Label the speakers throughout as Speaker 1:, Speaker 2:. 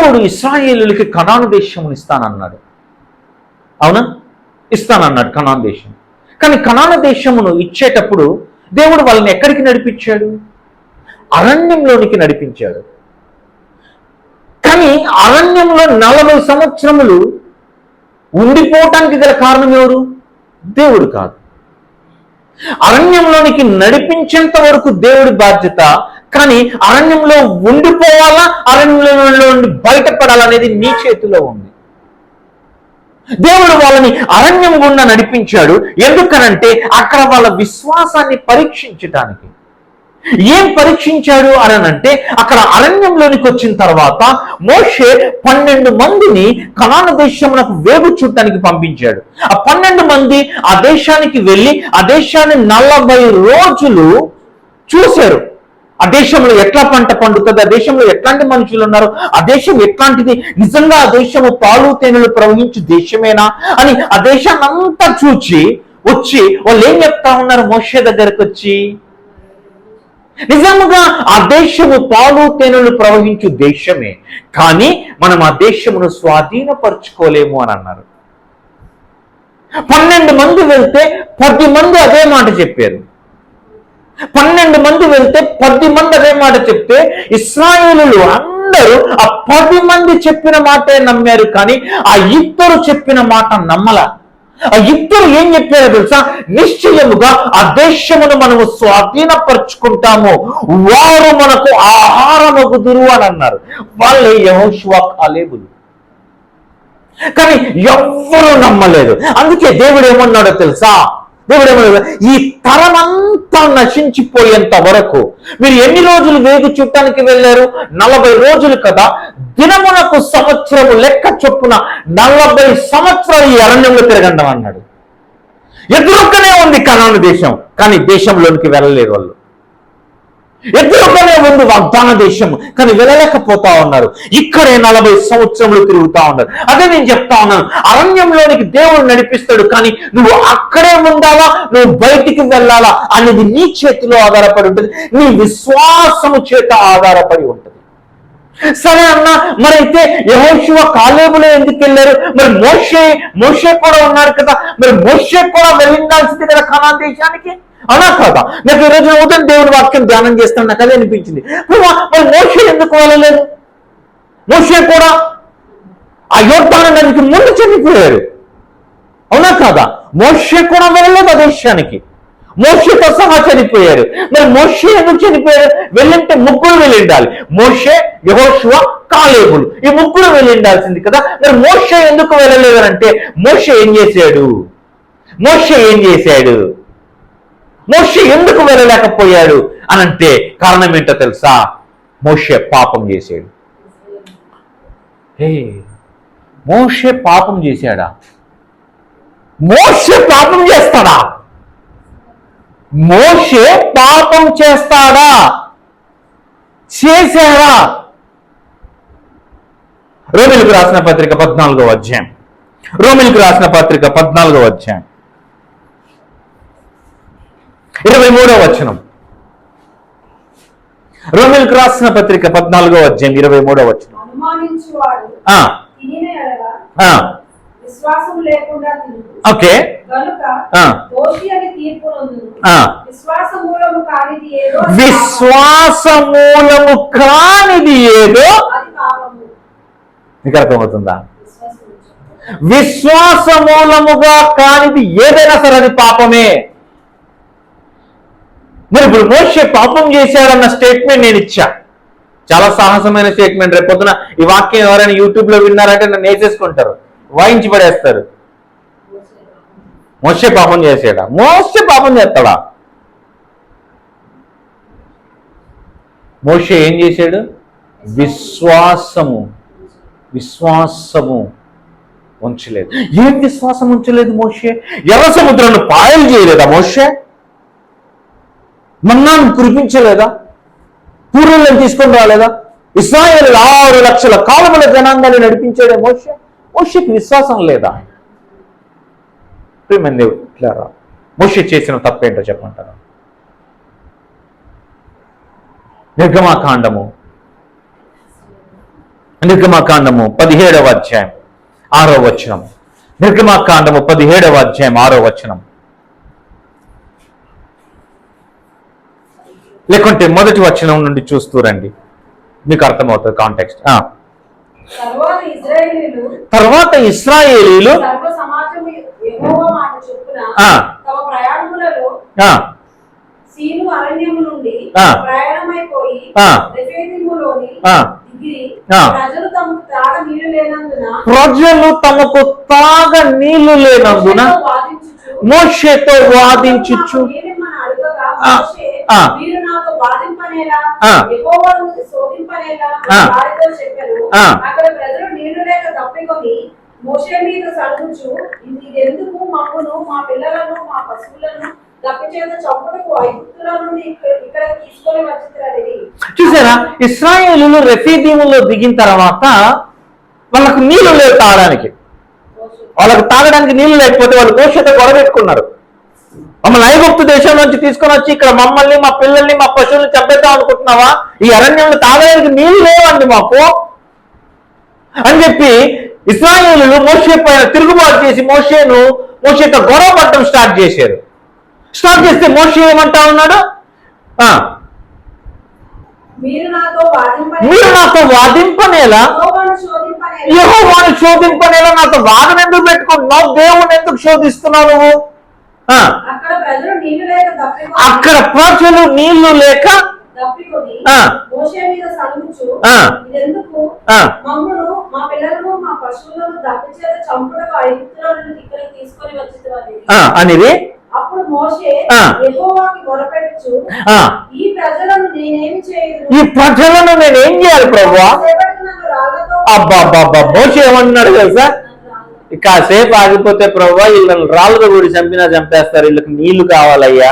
Speaker 1: దేవుడు ఇశ్రాయేలులకి కనాను దేశమును ఇస్తానన్నాడు. అవునా? ఇస్తానన్నాడు కనాను దేశం. కానీ కనాను దేశమును ఇచ్చేటప్పుడు దేవుడు వాళ్ళని ఎక్కడికి నడిపించాడు? అరణ్యంలోనికి నడిపించాడు. కానీ అరణ్యంలో 40 సంవత్సరములు ఉండిపోవటానికి గల కారణం ఎవరు? దేవుడు కాదు. అరణ్యంలోనికి నడిపించేంత వరకు దేవుడి బాధ్యత. కానీ అరణ్యంలో ఉండిపోవాలా, అరణ్యంలో నుండి బయటపడాలనేది నీ చేతిలో ఉంది. దేవుడు వాళ్ళని అరణ్యం గుండా నడిపించాడు. ఎందుకనంటే అక్కడ వాళ్ళ విశ్వాసాన్ని పరీక్షించటానికి. ఏం పరీక్షించాడు అనంటే, అక్కడ అరణ్యంలోనికి వచ్చిన తర్వాత మోషే 12 మందిని కనాను దేశమునకు వేగు చూడటానికి పంపించాడు. ఆ 12 మంది ఆ దేశానికి వెళ్ళి ఆ దేశాన్ని 40 రోజులు చూశారు. ఆ దేశంలో ఎట్లా పంట పండుతుంది, ఆ దేశంలో ఎట్లాంటి మనుషులు ఉన్నారు, ఆ దేశం ఎట్లాంటిది, నిజంగా ఆ దేశము పాలు తేనెలు ప్రవహించు దేశమేనా అని ఆ దేశాన్ని అంతా చూచి వచ్చి వాళ్ళు ఏం చెప్తా ఉన్నారు మోషే దగ్గరకు వచ్చి, నిజంగా ఆ దేశము పాలు తేనెలు ప్రవహించు దేశమే, కానీ మనం ఆ దేశమును స్వాధీనపరచుకోలేము అని అన్నారు. 12 మంది వెళ్తే 10 మంది అదే మాట చెప్పారు. 12 మంది వెళ్తే 10 మంది అదే మాట చెప్తే ఇశ్రాయేలులు అందరూ ఆ 10 మంది చెప్పిన మాటే నమ్మారు. కానీ ఆ 2 చెప్పిన మాట నమ్మల. ఆ 2 ఏం చెప్పారో తెలుసా? నిశ్చయముగా ఆ దేశమును మనము స్వాధీనపరుచుకుంటాము, వారు మనకు ఆహారమగుదురు అని అన్నారు. వాళ్ళే యెహోషువ కాలేబులు. కానీ ఎవ్వరూ నమ్మలేదు. అందుకే దేవుడు ఏమన్నాడో తెలుసా? దేవుడు ఏమన్నాడు? ఈ తరమంతా నశించిపోయేంత వరకు మీరు ఎన్ని రోజులు వేగు చుట్టానికి వెళ్ళారు? 40 రోజులు కదా. దినమునకు సంవత్సరము లెక్క చొప్పున 40 సంవత్సరాలు ఈ అరణ్యంలో తిరగండం అన్నాడు. ఎదురుగానే ఉంది కనాను దేశం, కానీ దేశంలోనికి వెళ్ళలేరు వాళ్ళు. ఎదురుగానే ఉంది వాగ్దాన దేశం, కానీ వెళ్ళలేకపోతా ఉన్నారు. ఇక్కడే 40 సంవత్సరములు తిరుగుతా ఉన్నారు. అదే నేను చెప్తా ఉన్నాను, అరణ్యంలోనికి దేవుడు నడిపిస్తాడు, కానీ నువ్వు అక్కడే ఉండాలా, నువ్వు బయటికి వెళ్ళాలా అనేది నీ చేతిలో ఆధారపడి ఉంటుంది, నీ విశ్వాసము చేత ఆధారపడి ఉంటుంది. సరే అన్న, మరైతే యెహోషువ కాలేబులే ఎందుకు వెళ్ళారు? మరి మోషే కూడా ఉన్నారు కదా, మరి మోషే కూడా వెళ్ళిండాల్సింది కదా కనాను దేశానికి, అలా కాదా? నాకు ఈరోజు ఉదయం దేవుడి వాక్యం ధ్యానం చేస్తాను, నాకు అదే అనిపించింది. మరి మోషే ఎందుకు వెళ్ళలేదు? మోషే కూడా ఆ యోర్దాను నదికి ముందు చనిపోయారు, అవునా కాదా? మోషే కూడా వెళ్ళలేదు ఆ దేశానికి, మోషేతో సహా చనిపోయారు. మరి మోషే ఎందుకు చనిపోయారు? వెళ్ళింటే 3 వెళ్ళిండాలి. మోషే, యెహోషువ, కాలేబులు, ఈ 3 వెళ్ళిండాల్సింది కదా. మరి మోషే ఎందుకు వెళ్ళలేదు అంటే, మోషే ఏం చేశాడు? మోషే ఎందుకు వెళ్ళలేకపోయాడు అనంటే కారణం ఏంటో తెలుసా? మోషే పాపం చేశాడు. మోషే పాపం చేశాడా? మోషే పాపం చేస్తాడా? మోషే పాపం చేస్తాడా? చేశాడా? రోమీయులకు రాసిన పత్రిక 14వ అధ్యాయం, రోమీయులకు రాసిన పత్రిక 14వ అధ్యాయం 23వ వచనం. రోమీయులకు రాసిన పత్రిక 14వ అధ్యాయం 23వ వచనం. ఓకే, విశ్వాసమూలము కానిది ఏదో మీకు అర్థమవుతుందా? విశ్వాసమూలముగా కానిది ఏదైనా సరే అది పాపమే. మరి ఇప్పుడు మోషే పాపం చేశాడన్న స్టేట్మెంట్ నేను ఇచ్చా, చాలా సాహసమైన స్టేట్మెంట్. రేపు పొద్దున ఈ వాక్యం ఎవరైనా యూట్యూబ్ లో విన్నారంటే నన్ను వేసేసుకుంటారు, వాయించి పడేస్తారు. మోషే పాపం చేసాడా? మోషే పాపం చేస్తాడా? మోషే ఏం చేశాడు? విశ్వాసము ఉంచలేదు. ఏం విశ్వాసం ఉంచలేదు మోషే? ఎర్ర సముద్రాన్ని పాయలు చేయలేదా మోషే? మన్నాను కురిపించలేదా? పూర్వులను తీసుకొని రాలేదా? ఇశ్రాయేలు 6 లక్షల కాలముల జనాంగాన్ని నడిపించాడే మోషే. మోషేకి విశ్వాసం లేదా? ప్రియమందేవులారా, మోషే చేసిన తప్పేంటో చెప్పంటారా? నిర్గమాకాండము నిర్గమకాండము 17వ అధ్యాయం 6వ వచనం. నిర్గమకాండము 17వ అధ్యాయం 6వ వచనం. లేకుంటే మొదటి వచనం నుండి చూస్తూ రండి, మీకు అర్థమవుతుంది కాంటెక్స్ట్. తర్వాత ఇశ్రాయేలీలు ప్రజలు తమకు తాగ నీళ్లు లేనందున మోషేతో వాదించుచు
Speaker 2: మోషే మీద సడుగుచు, ఇదెందుకు మమ్మును మా పిల్లలను మా పశువులను దప్పిచేత చంపుటకు ఐగుప్తుల నుండి ఇక్కడ తీసుకొని వచ్చింది.
Speaker 1: చూసారా, ఇశ్రాయేలులు రెఫీదీములో దిగిన తర్వాత వాళ్ళకు నీళ్లు లేవు తాగడానికి. వాళ్ళకు తాగడానికి నీళ్లు లేకపోతే వాళ్ళు మోషేతో గొడవెట్టుకున్నారు. మమ్మల్ని ఐగుప్తు దేశం నుంచి తీసుకొని వచ్చి ఇక్కడ మమ్మల్ని, మా పిల్లల్ని, మా పశువుల్ని చంపేద్దాం అనుకుంటున్నావా? ఈ అరణ్యంలో తాగడానికి నీళ్లు లేవండి మాకు అని చెప్పి ఇశ్రాయేలులు మోషే పైన తిరుగుబాటు చేసి మోషేతో గొడవ పడటం స్టార్ట్ చేశారు. స్టార్ట్ చేస్తే మోషే ఏమంటా ఉన్నాడు? మీరు నాతో వాదింపనేలా, యెహోవాను శోధింపనేలా నాతో వాదన ఎందుకు పెట్టుకుంటున్నావు? దేవుని ఎందుకు శోధిస్తున్నావు నువ్వు? అక్కడ ప్రజలు నీళ్లు లేక అనేది
Speaker 2: అప్పుడు మోషే యెహోవాకి మొరపెట్టుచు, ఈ ప్రజలను
Speaker 1: నేనేం చేయాలి ప్రభువా? అబ్బా మోషే ఏమన్నాడు తెలుసా? కాసేపు ఆగిపోతే ప్రభువా వీళ్ళని రాళ్ళతో కూడా చంపినా చంపేస్తారు, వీళ్ళకి నీళ్లు కావాలయ్యా,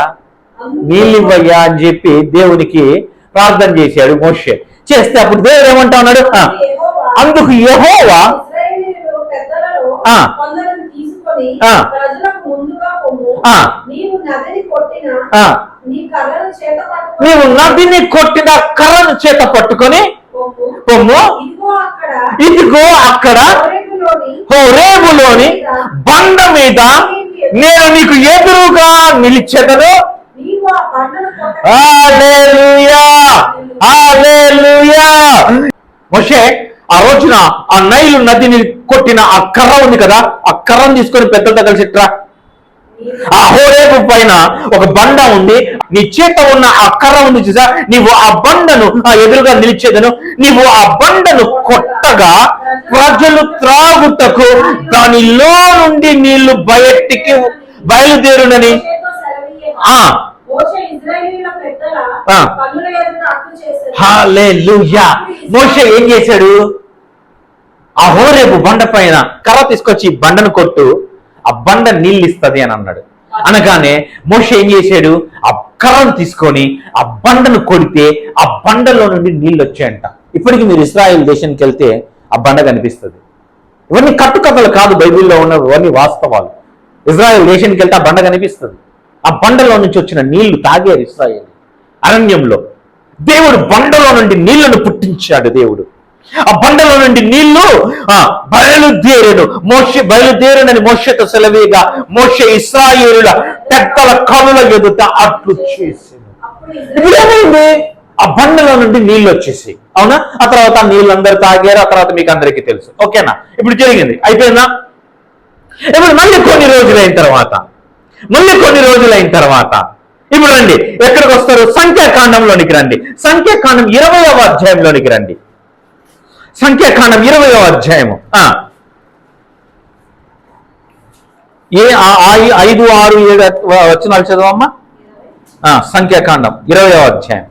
Speaker 1: నీళ్ళు ఇవ్వయ్యా అని చెప్పి దేవునికి ప్రార్థన చేశాడు మోషే. చేస్తే అప్పుడు దేవుడు ఏమంటా ఉన్నాడు? అందుకు యెహోవా నీవు నదిని కొట్టిన కర్రను చేత పట్టుకొని పొమ్ము, ఇదిగో అక్కడ హోరేబులోని బండ మీద నేను నీకు ఎదురుగా నిలిచెదను. హల్లెలూయా, హల్లెలూయా. మోషే ఆ రోజున ఆ నైలు నదిని కొట్టిన ఆ కర్ర ఉంది కదా, ఆ కర్రను తీసుకొని పెద్దలతో కలిసి ఇట్రా. ఆ హోరేబు పైన ఒక బండ ఉంది, నీ చేత ఉన్న ఆ కర్ర ఉంది చూసా, నీవు ఆ బండను ఆ ఎదురుగా నిలిచేదను. నీవు ఆ బండను కొట్టగా ప్రజలు త్రాగుటకు దానిలో నుండి నీళ్లు బయటికి బయలుదేరునని. హల్లెలూయా. మోషే ఏం చేశాడు? ఆ హోరేబు బండ పైన కర్ర తీసుకొచ్చి బండను కొట్టు, ఆ బండ నీళ్ళు ఇస్తుంది అని అన్నాడు. అనగానే మోషే ఏం చేశాడు? ఆ కర్రను తీసుకొని ఆ బండను కొడితే ఆ బండలో నుండి నీళ్ళు వచ్చాయంట. ఇప్పటికి మీరు ఇశ్రాయేల్ దేశానికి వెళ్తే ఆ బండ కనిపిస్తుంది. ఇవన్నీ కట్టుకథలు కాదు, బైబిల్లో ఉన్నవి ఇవన్నీ వాస్తవాలు. ఇజ్రాయెల్ దేశానికి వెళ్తే ఆ బండ కనిపిస్తుంది. ఆ బండలో నుంచి వచ్చిన నీళ్లు తాగారు ఇశ్రాయేలు అరణ్యంలో. దేవుడు బండలో నుండి నీళ్లను పుట్టించాడు. దేవుడు ఆ బండలో నుండి నీళ్లు బయలుదేరునని మోషేతో సెలవేగా మోషే ఇశ్రాయేలుల పెద్దల కనుల ఎదుట అట్లు చేసింది. ఇప్పుడు ఏమైంది? ఆ బండలో నుండి నీళ్లు వచ్చేసి, అవునా? ఆ తర్వాత నీళ్ళు అందరు తాగారు. ఆ తర్వాత మీకు అందరికీ తెలుసు, ఓకేనా? ఇప్పుడు జరిగింది, అయిపోయిందా? ఇప్పుడు మళ్ళీ కొన్ని రోజులైన తర్వాత ఇప్పుడు రండి, ఎక్కడికి వస్తారు? సంఖ్యాకాండంలోనికి రండి. సంఖ్యాకాండం 20వ అధ్యాయంలోనికి రండి. సంఖ్యాకాండం 20వ అధ్యాయము 5, 6, 7 వచనాలు చదవమ్మా. సంఖ్యాకాండం 20వ అధ్యాయం.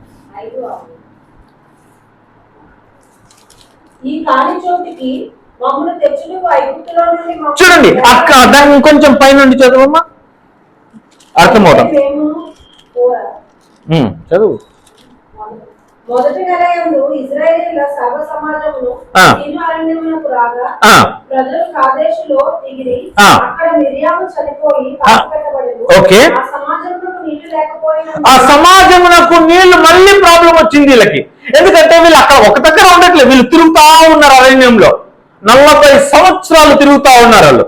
Speaker 1: చూడండి అక్క, దాన్ని కొంచెం పైనుండి చదవమ్మా, అర్థమవుతాం. చదువు.
Speaker 2: మొదటి నెల యందు ఇశ్రాయేలీయుల సర్వ సమాజమును అరణ్యమునకు రాగా ప్రజలు కాదేశులో దిగిరి. అక్కడ మిర్యాము చనిపోయి పాతిపెట్టబడెను. ఆ సమాజమునకు నీళ్లు లేకపోయినా,
Speaker 1: ఆ సమాజమునకు నీళ్లు మళ్ళీ ప్రాబ్లం వచ్చింది వీళ్ళకి. ఎందుకంటే వీళ్ళు అక్కడ ఒక దగ్గర ఉండట్లేదు, వీళ్ళు తిరుగుతా ఉన్నారు అరణ్యంలో. 40 సంవత్సరాలు తిరుగుతా ఉన్నారు వాళ్ళు.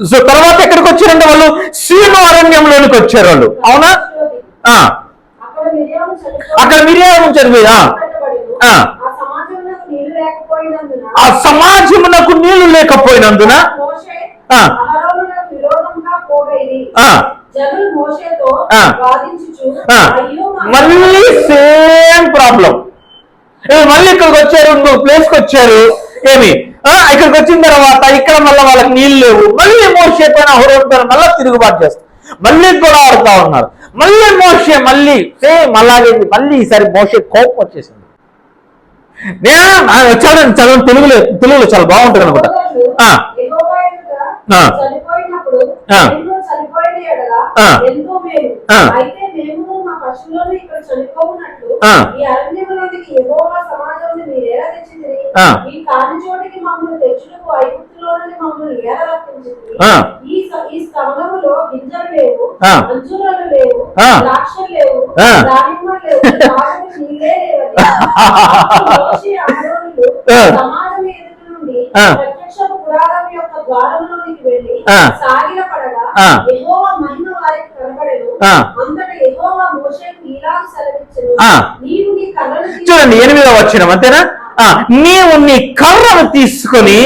Speaker 1: సో తర్వాత ఎక్కడికి వచ్చారంటే వాళ్ళు సీను అరణ్యంలోనికి వచ్చారు వాళ్ళు. అవునా? అక్కడ మిరియాము చనిపోయి ఆ సమాజమునకు నీళ్లు లేకపోయినందున మళ్ళీ సేమ్ ప్రాబ్లం. మళ్ళీ ఇక్కడికి వచ్చారు, ఇంకో ప్లేస్ కి వచ్చారు. ఏమి ఇక్కడికి వచ్చిన తర్వాత ఇక్కడ మళ్ళీ వాళ్ళకి నీళ్ళు లేవు. మళ్ళీ మోషే పైన అహరోనుతో మళ్ళీ తిరుగుబాటు చేస్తారు, మళ్ళీ కూడా ఆడుతా ఉన్నారు. మళ్ళీ మోషే మళ్ళీ సేమ్ అలాగే. మళ్ళీ ఈసారి మోషే కోపం వచ్చేసింది. చదవండి తెలుగులో చాలా బాగుంటుంది అనుకుంటా. చూడండి 8వ వచనం, అంతేనా? నీవు నీ కర్రను తీసుకొని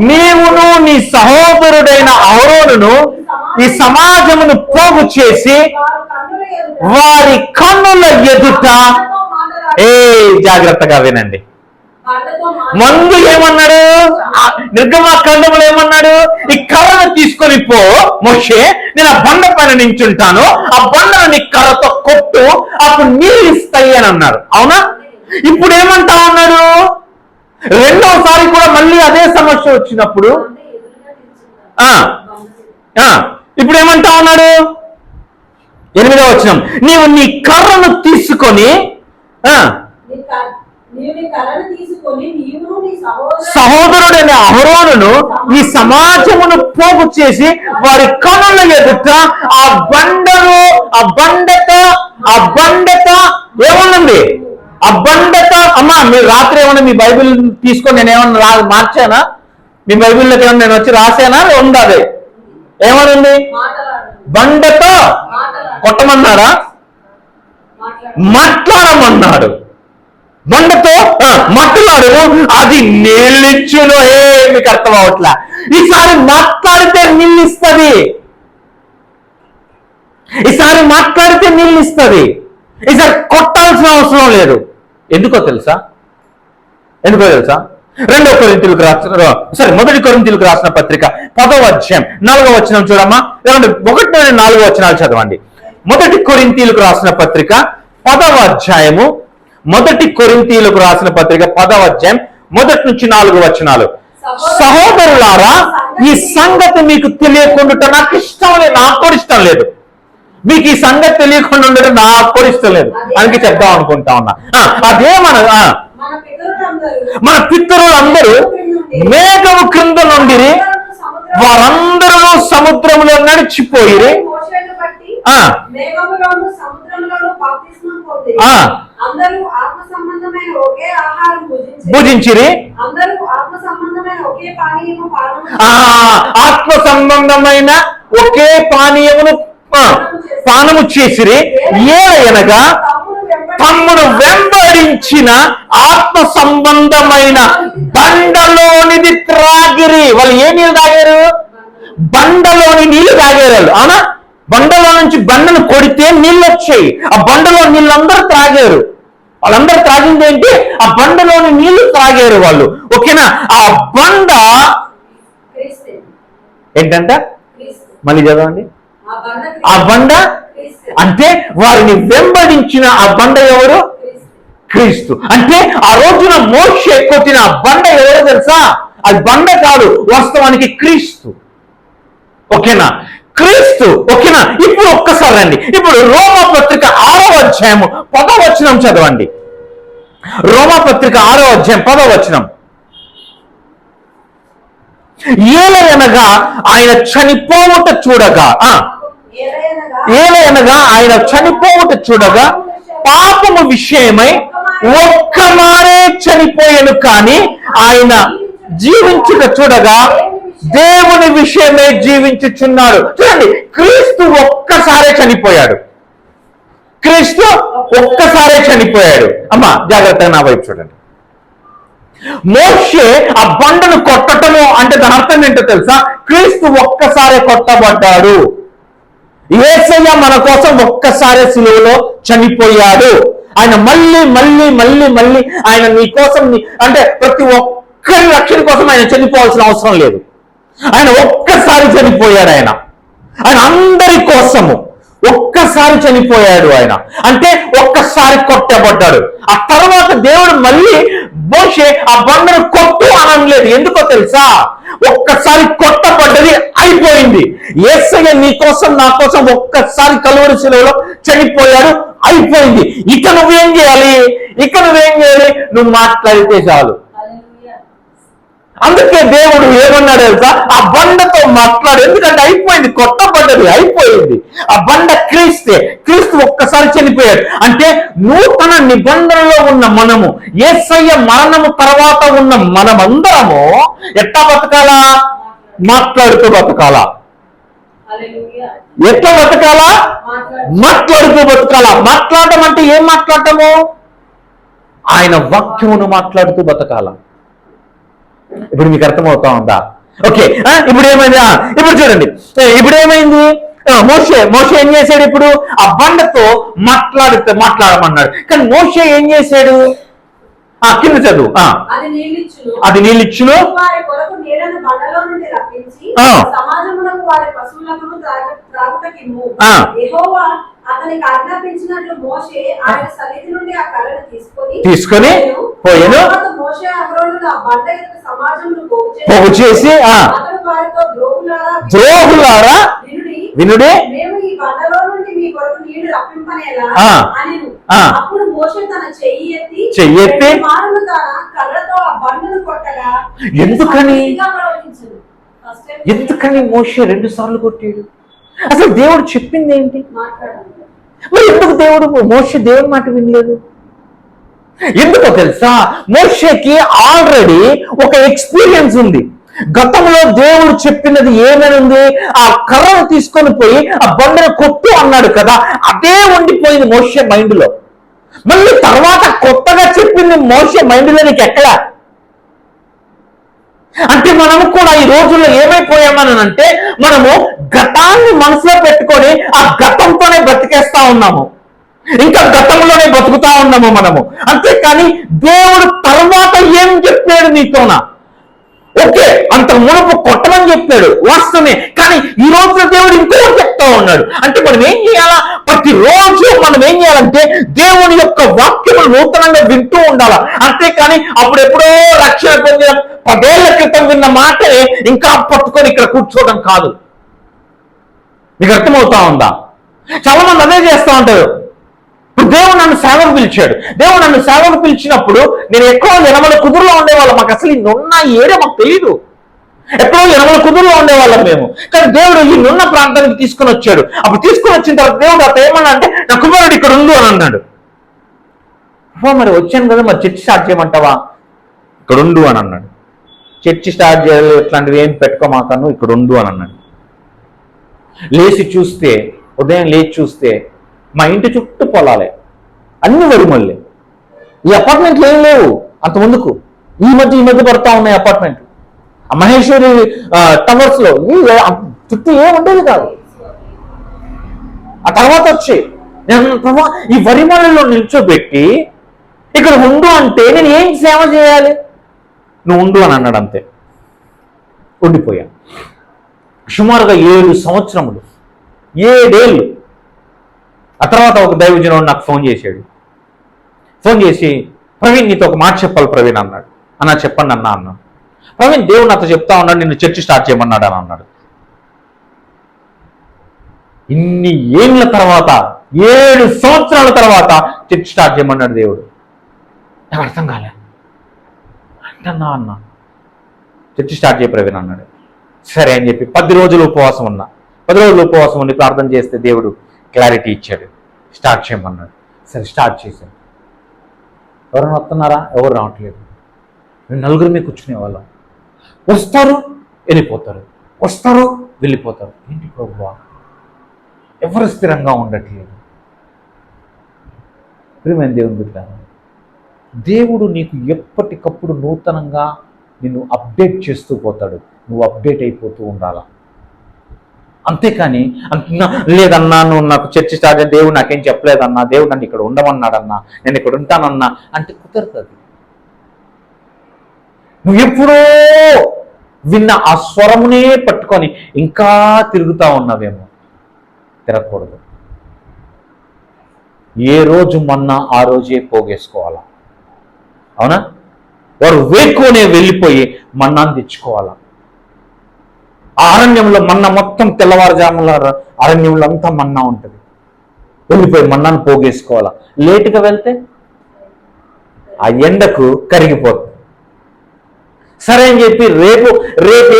Speaker 1: నీవును నీ సహోదరుడైన అహరోనును ఈ సమాజమును పోగు చేసి వారి కన్నుల ఎదుట జాగ్రత్తగా వినండి. ముందు ఏమన్నాడు? నిర్గమాకాండములో ఏమన్నాడు? ఈ కర్రను తీసుకొని పో మోషే, నేను ఆ బండ పైన నించుంటాను, ఆ బండను నీ కర్రతో కొట్టు, అప్పుడు నీళ్ళు ఇస్తాయి అని అన్నాడు. అవునా? ఇప్పుడు ఏమంటా ఉన్నాడు? రెండవసారి కూడా మళ్ళీ అదే సమస్య వచ్చినప్పుడు ఇప్పుడు ఏమంటా ఉన్నాడు? 8వ వచనం, నీవు నీ కర్రను తీసుకొని సహోదరుడైన అహరోనును ఈ సమాజమును పోగు చేసి వారి కనుల ఎదుట ఆ బండతో ఏమన్నది? ఆ బండతో అమ్మా, మీరు రాత్రి ఏమన్నా మీ బైబిల్ తీసుకొని నేను ఏమన్నా మార్చానా? మీ బైబిల్లోకి ఏమన్నా నేను వచ్చి రాసానా? ఉంది. అదే ఏమనుంది? బండతో కొట్టమన్నారా? మాట్లాడమన్నాడు. బండతో మాట్లాడు, అది నీళ్ళిచ్చును. మీకు అర్థం అవట్లా? ఈసారి మాట్లాడితే నీళ్ళిస్తుంది, ఈసారి కొట్టాల్సిన అవసరం లేదు. ఎందుకో తెలుసా? 2 కొరింథీయులకు రాసిన 1 కొరింథీయులకు రాసిన పత్రిక 10వ అధ్యాయం 4వ వచనం చూడమ్మా. 1 నుండి 4 వచనాలు చదవండి. 1 కొరింథీయులకు రాసిన పత్రిక 10వ అధ్యాయము 1 కొరింథీయులకు రాసిన పత్రిక 10వ అధ్యాయం 1 నుంచి 4 వచనాలు. సహోదరులారా, ఈ సంగతి మీకు తెలియకుండా నాకు ఇష్టం లేదు, నాకు కూడా ఇష్టం లేదు. మీకు ఈ సంగతి తెలియకుండా ఉండడం నాకు కూడా ఇష్టం లేదు, అందుకే చెప్దాం అనుకుంటా ఉన్నా. అదే మన పితరులందరూ మేఘము క్రింద నుండి వారందరూ సముద్రంలో నడిచిపోయి భుజించిరి. ఆత్మ సంబంధమైన ఒకే పానీయమును పానము చేసిరి. ఏలయనగా తమ్ముడు వెంబడించిన ఆత్మ సంబంధమైన బండలోనిది త్రాగిరి. వాళ్ళు ఏ నీళ్ళు తాగారు? బండలోని నీళ్లు తాగారు వాళ్ళు. అవునా? బండలో నుంచి బండను కొడితే నీళ్ళు వచ్చాయి. ఆ బండలో నీళ్ళందరూ త్రాగారు. వాళ్ళందరూ త్రాగింది ఏంటి? ఆ బండలోని నీళ్లు త్రాగారు వాళ్ళు. ఓకేనా? ఆ బండ ఏంటంట? మళ్ళీ చదవండి. ఆ బండ అంటే వారిని వెంబడించిన ఆ బండ ఎవరు? క్రీస్తు. అంటే ఆ రోజున మోషే కొట్టిన ఆ బండ ఎవరో తెలుసా? అది బండ కాదు, వాస్తవానికి క్రీస్తు. ఓకేనా? క్రీస్తు. ఓకేనా? ఇప్పుడు ఒక్కసారి రండి. ఇప్పుడు రోమా పత్రిక 6వ అధ్యాయము 10వ వచనం చదవండి. రోమా పత్రిక 6వ అధ్యాయం 10వ వచనం. ఏలయనగా ఆయన చనిపోవుట చూడగా పాపము విషయమై ఒక్క మారే చనిపోయాను, కానీ ఆయన జీవించుట చూడగా దేవుని విషయమే జీవించుచున్నాడు. చూడండి, క్రీస్తు ఒక్కసారే చనిపోయాడు. క్రీస్తు ఒక్కసారే చనిపోయాడు. అమ్మా జాగ్రత్తగా నా వైపు చూడండి. మోషే ఆ బండను కొట్టటము అంటే దాని అర్థం ఏంటో తెలుసా? క్రీస్తు ఒక్కసారే కొట్టబడ్డాడు. యేసయ్య మన కోసం ఒక్కసారే సిలువలో చనిపోయాడు. ఆయన మళ్ళీ మళ్ళీ మళ్ళీ మళ్ళీ ఆయన నీ కోసం అంటే ప్రతి ఒక్కరి రక్షణ కోసం ఆయన చనిపోవాల్సిన అవసరం లేదు. ఆయన ఒక్కసారి చనిపోయాడు. ఆయన అందరి కోసము ఒక్కసారి చనిపోయాడు. ఆయన అంటే ఒక్కసారి కొట్టబడ్డాడు. ఆ తర్వాత దేవుడు మళ్ళీ మోషే ఆ బండను కొట్టు అనలేదు. ఎందుకో తెలుసా? ఒక్కసారి కొట్టబడ్డది, అయిపోయింది. యేసయ్య నీ కోసం నా కోసం ఒక్కసారి కలువరి శిలువలో చనిపోయాడు, అయిపోయింది. ఇక నువ్వేం చేయాలి? నువ్వు మాట్లాడితే చాలు. అందుకే దేవుడు ఏమన్నాడు తెలుసా? ఆ బండతో మాట్లాడు. ఎందుకంటే అయిపోయింది, కొట్టబడ్డది, అయిపోయింది. ఆ బండ క్రీస్తు ఒక్కసారి చనిపోయాడు. అంటే నూతన నిబంధనలో ఉన్న మనము, యేసయ్య మరణము తర్వాత ఉన్న మనమందరము ఎట్లా బతకాలా? మాట్లాడుతూ బతకాలా. ఎట్లా బతకాలా? మాట్లాడుతూ బతకాలా. మాట్లాడటం అంటే ఏం మాట్లాడటము? ఆయన వాక్యమును మాట్లాడుతూ బతకాలా. ఇప్పుడు మీకు అర్థమవుతా ఉందా? ఓకే, ఇప్పుడు ఏమైంది? ఇప్పుడు చూడండి, ఇప్పుడు ఏమైంది? మోషే ఏం చేశాడు? ఇప్పుడు ఆ బండతో మాట్లాడమన్నాడు. కానీ మోషే ఏం చేశాడు? కింద చదువు. అది నీళ్ళిచ్చును,
Speaker 2: అతనికి ఆజ్ఞాపించినట్లు మోషే ఆయన సన్నిధి నుండి ఆ కర్రను
Speaker 1: తీసుకొని పోయాను.
Speaker 2: మోషే అహరోనులు ఆ బండ యొక్క సమాజంలో
Speaker 1: పోగు చేసి
Speaker 2: అతడు వారితో
Speaker 1: ద్రోహులారా వినుడి,
Speaker 2: మేము ఈ బండలో నుండి మీ కొరకు నీళ్లు రప్పింపనేలా అనిను. అప్పుడు మోషే తన చెయ్యి ఎత్తి మారును తన కర్రతో ఆ బండను కొట్టగా
Speaker 1: ఎందుకని మోషే 2 సార్లు కొట్టాడు? అసలు దేవుడు చెప్పింది ఏంటి? మరి ఎందుకు దేవుడి మాట వినలేదు? ఎందుకో తెలుసా? మోషేకి ఆల్రెడీ ఒక ఎక్స్పీరియన్స్ ఉంది. గతంలో దేవుడు చెప్పినది ఏమైనా ఉంది? ఆ కర్రను తీసుకొని పోయి ఆ బండను కొట్టు అన్నాడు కదా, అదే ఉండిపోయింది మోషే మైండ్ లో. మళ్ళీ తర్వాత కొత్తగా చెప్పింది మోషే మైండ్ లో నీకు ఎక్కడా? అంటే మనము కూడా ఈ రోజుల్లో ఏమైపోయామని అంటే, మనము గతాన్ని మనసులో పెట్టుకొని ఆ గతంతోనే బ్రతికేస్తా ఉన్నాము, ఇంకా గతంలోనే బతుకుతా ఉన్నాము మనము. అంతేకాని దేవుడు తర్వాత ఏం చెప్పాడు నీతోనా? ఓకే, అంత మునుపు కొట్టమని చెప్పాడు, వాస్తవమే. కానీ ఈ రోజున దేవుడు ఇంకోటి చెప్తా ఉన్నాడు. అంటే మనం ఏం చేయాలా? ప్రతిరోజు మనం ఏం చేయాలంటే దేవుని యొక్క వాక్యము నూతనంగా వింటూ ఉండాలా. అంతేకాని అప్పుడెప్పుడో రక్షణ పొందిన 10 ఏళ్ల క్రితం విన్న మాటనే ఇంకా పట్టుకొని ఇక్కడ కూర్చోవడం కాదు. మీకు అర్థమవుతా ఉందా? చాలా మంది అదే చేస్తూ ఉంటారు. ఇప్పుడు దేవుడు నన్ను సేవకు పిలిచాడు. దేవుడు నన్ను సేవకు పిలిచినప్పుడు నేను ఎక్కువ యనమల కుదురులో ఉండేవాళ్ళం. మాకు అసలు ఈ నున్న ఏడే మాకు తెలియదు. ఎక్కడో యనమల కుదురులో ఉండేవాళ్ళం మేము. కానీ దేవుడు ఈ నున్న ప్రాంతానికి తీసుకొని వచ్చాడు. అప్పుడు తీసుకొని వచ్చిన తర్వాత దేవుడు అతను ఏమన్నా అంటే, నా కుమారుడు ఇక్కడ ఉండు అని అన్నాడు. మరి వచ్చాను కదా, మరి చర్చి స్టార్ట్ చేయమంటావా? ఇక్కడ ఉండు అని అన్నాడు. చర్చి స్టార్ట్ చేయాలి, ఇట్లాంటివి ఏం పెట్టుకోమాకను, ఇక్కడ ఉండు అని అన్నాడు. ఉదయం లేచి చూస్తే మా ఇంటి చుట్టూ పొలాలే, అన్ని వరిమల్లే. ఈ అపార్ట్మెంట్లు ఏం లేవు అంత ముందుకు. ఈ మధ్య పడతా ఉన్నాయి అపార్ట్మెంట్లు. ఆ మహేశ్వరి టవర్స్ లో చుట్టూ ఏం ఉండేది కాదు. ఆ తర్వాత వచ్చి ఈ వరిమల్లలో నిల్చోబెట్టి ఇక్కడ ఉండు అంటే నేను ఏం సేవ చేయాలి? నువ్వు ఉండు అని అన్నాడు, అంతే. ఉండిపోయాను. సుమారుగా 7 సంవత్సరములు, 7 ఏళ్ళు. ఆ తర్వాత ఒక దైవజనుడు నాకు ఫోన్ చేసి ప్రవీణ్ నీతో ఒక మాట చెప్పాలి ప్రవీణ్ అన్నాడు. అన్నా చెప్పండి అన్నాడు. ప్రవీణ్ దేవుడు నాతో చెప్తా ఉన్నాడు, నిన్ను చర్చి స్టార్ట్ చేయమన్నాడు అని అన్నాడు. ఇన్ని ఏళ్ళ తర్వాత, 7 సంవత్సరాల తర్వాత చర్చి స్టార్ట్ చేయమన్నాడు దేవుడు. నాకు అర్థం కాలే. అంటన్నా అన్నా చర్చి స్టార్ట్ చేయ ప్రవీణ్ అన్నాడు. సరే అని చెప్పి 10 రోజులు ఉపవాసం ఉన్నా. 10 రోజులు ఉపవాసం ఉండి ప్రార్థన చేస్తే దేవుడు క్లారిటీ ఇచ్చాడు, స్టార్ట్ చేయమన్నాడు. సరే స్టార్ట్ చేశాను. ఎవరైనా వస్తున్నారా? ఎవరు రావట్లేదు. మేము నలుగురిమే కూర్చునే వాళ్ళం. వస్తారు వెళ్ళిపోతారు, వస్తారు వెళ్ళిపోతారు. ఏంటి ప్రభువా, ఎవరు స్థిరంగా ఉండట్లేదు. ప్రియమైన దేవుని బిడ్డలారా, దేవుడు నీకు ఎప్పటికప్పుడు నూతనంగా నిన్ను అప్డేట్ చేస్తూ పోతాడు. నువ్వు అప్డేట్ అయిపోతూ ఉండాలా. అంతేకాని లేదన్నా, నువ్వు నాకు చర్చ స్టార్ట్, దేవుడు నాకేం చెప్పలేదన్నా, దేవుడు నన్ను ఇక్కడ ఉండమన్నాడన్నా, నేను ఇక్కడ ఉంటానన్నా అంటే కుదరదు. నువ్వు ఎప్పుడో విన్న ఆ స్వరమునే పట్టుకొని ఇంకా తిరుగుతా ఉన్నావేమో. తిరగకూడదు. ఏ రోజు మన్నా ఆ రోజే పోగేసుకోవాలా. అవునా? వారు వేకునే వెళ్ళిపోయి మన్నాను తెచ్చుకోవాలా. అరణ్యంలో మన్నా మొత్తం తెల్లవారుజాముల అరణ్యంలో అంతా మన్నా ఉంటుంది. వెళ్ళిపోయి మన్నాను పోగేసుకోవాలా. లేటుగా వెళ్తే ఆ ఎండకు కరిగిపోతుంది. సరే అని చెప్పి రేపు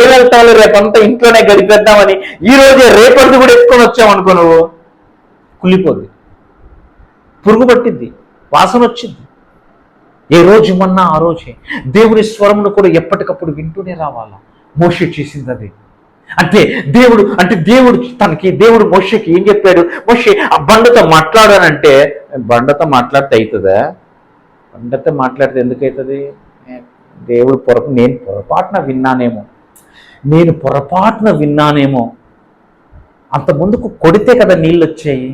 Speaker 1: ఏం వెళ్తావు, రేపంతా ఇంట్లోనే గడిపేద్దామని ఈ రోజే రేపటిది కూడా ఎత్తుకొని వచ్చామనుకో, నువ్వు కుళ్ళిపోద్ది, పురుగు పట్టిద్ది, వాసన వచ్చింది. ఏ రోజు మన్నా ఆ రోజే. దేవుని స్వరమును కూడా ఎప్పటికప్పుడు వింటూనే రావాలా. మోషే చేసింది అది. దేవుడు మోషేకి ఏం చెప్పాడు? మోషే ఆ బండతో మాట్లాడానంటే, బండతో మాట్లాడితే అవుతుందా? బండతో మాట్లాడితే ఎందుకు అవుతుంది? నేను పొరపాటున విన్నానేమో. అంత ముందుకు కొడితే కదా నీళ్ళు వచ్చాయి.